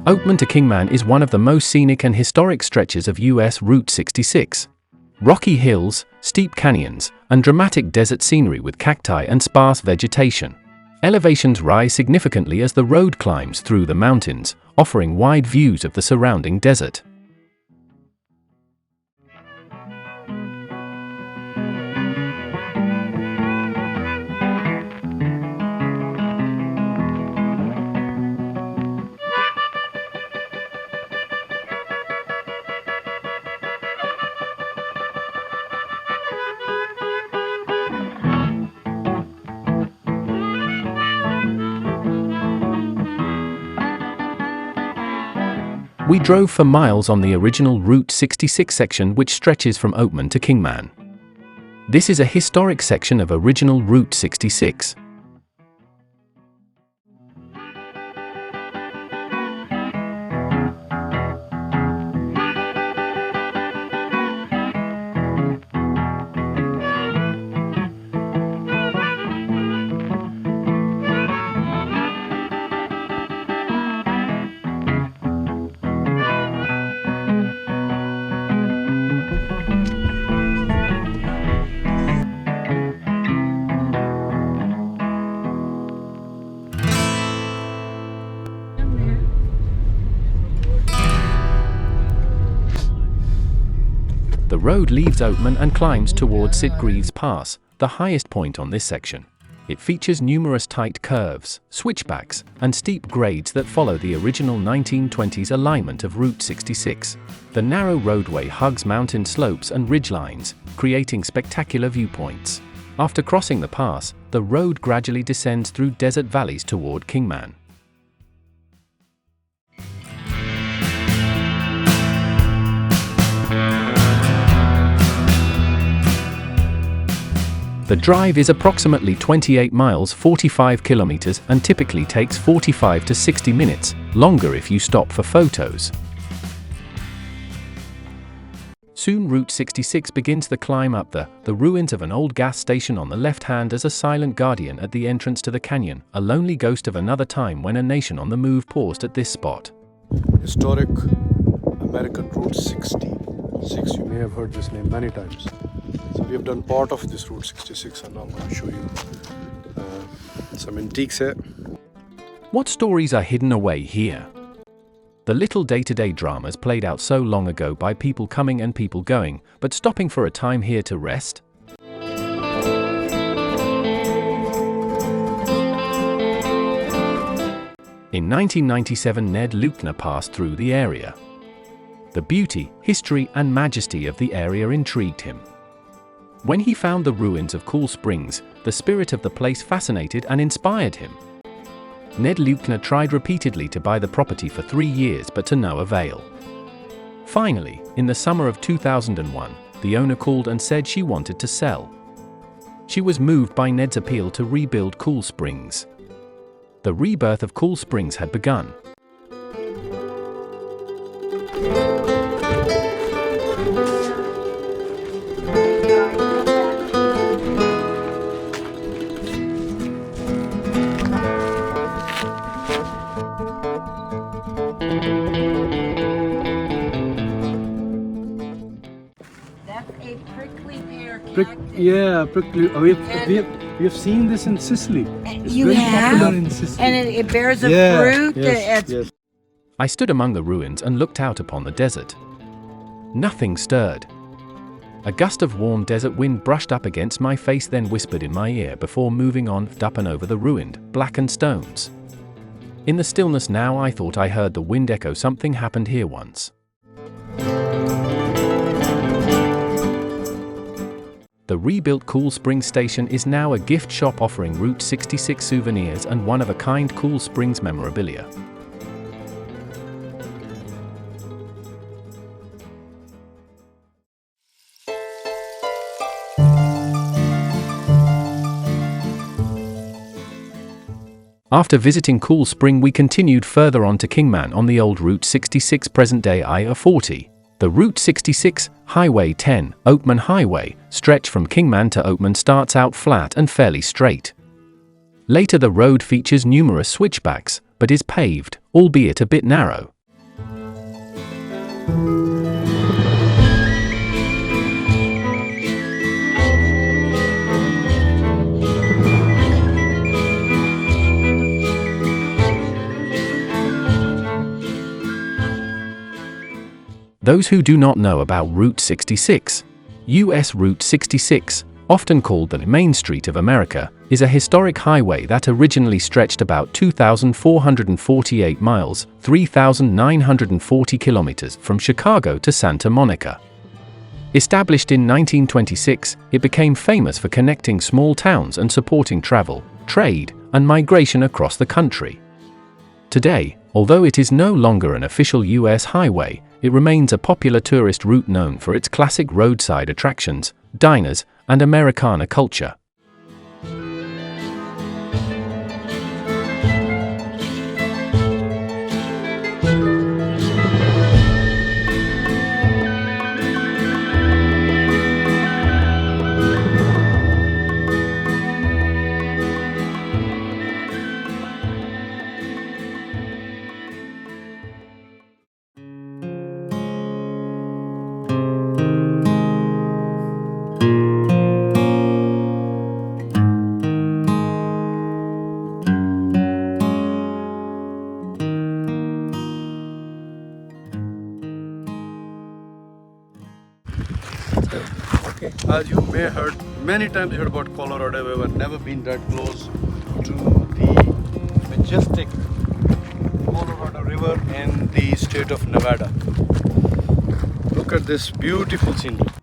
Oatman to Kingman is one of the most scenic and historic stretches of US Route 66. Rocky hills, steep canyons, and dramatic desert scenery with cacti and sparse vegetation. Elevations rise significantly as the road climbs through the mountains, offering wide views of the surrounding desert. We drove for miles on the original Route 66 section, which stretches from Oatman to Kingman. This is a historic section of original Route 66. The road leaves Oatman and climbs towards Sitgreaves Pass, the highest point on this section. It features numerous tight curves, switchbacks, and steep grades that follow the original 1920s alignment of Route 66. The narrow roadway hugs mountain slopes and ridgelines, creating spectacular viewpoints. After crossing the pass, the road gradually descends through desert valleys toward Kingman. The drive is approximately 28 miles 45 kilometers and typically takes 45 to 60 minutes, longer if you stop for photos. Soon Route 66 begins the climb up the ruins of an old gas station on the left hand as a silent guardian at the entrance to the canyon, a lonely ghost of another time when a nation on the move paused at this spot. Historic American Route 66, you may have heard this name many times. So we have done part of this Route 66 and now I'm going to show you some antiques here. What stories are hidden away here? The little day-to-day dramas played out so long ago by people coming and people going, but stopping for a time here to rest? In 1997, Ned Luckner passed through the area. The beauty, history, and majesty of the area intrigued him. When he found the ruins of Cool Springs, the spirit of the place fascinated and inspired him. Ned Luckner tried repeatedly to buy the property for 3 years, but to no avail. Finally, in the summer of 2001, the owner called and said she wanted to sell. She was moved by Ned's appeal to rebuild Cool Springs. The rebirth of Cool Springs had begun. Prickly. We have seen this in Sicily. It's you very have? popular in Sicily. And it bears a fruit? Yes. I stood among the ruins and looked out upon the desert. Nothing stirred. A gust of warm desert wind brushed up against my face, then whispered in my ear before moving on up and over the ruined, blackened stones. In the stillness now, I thought I heard the wind echo something happened here once. The rebuilt Cool Springs station is now a gift shop offering Route 66 souvenirs and one-of-a-kind Cool Springs memorabilia. After visiting Cool Spring, we continued further on to Kingman on the old Route 66, present-day I-40. The Route 66, Highway 10, Oatman Highway, stretch from Kingman to Oatman starts out flat and fairly straight. Later the road features numerous switchbacks, but is paved, albeit a bit narrow. Those who do not know about Route 66, US Route 66, often called the Main Street of America, is a historic highway that originally stretched about 2,448 miles, 3,940 kilometers from Chicago to Santa Monica. Established in 1926, it became famous for connecting small towns and supporting travel, trade, and migration across the country. Today, although it is no longer an official US highway, it remains a popular tourist route known for its classic roadside attractions, diners, and Americana culture. As you may heard, many times heard about Colorado, we have never been that close to the majestic Colorado River in the state of Nevada. Look at this beautiful scenery.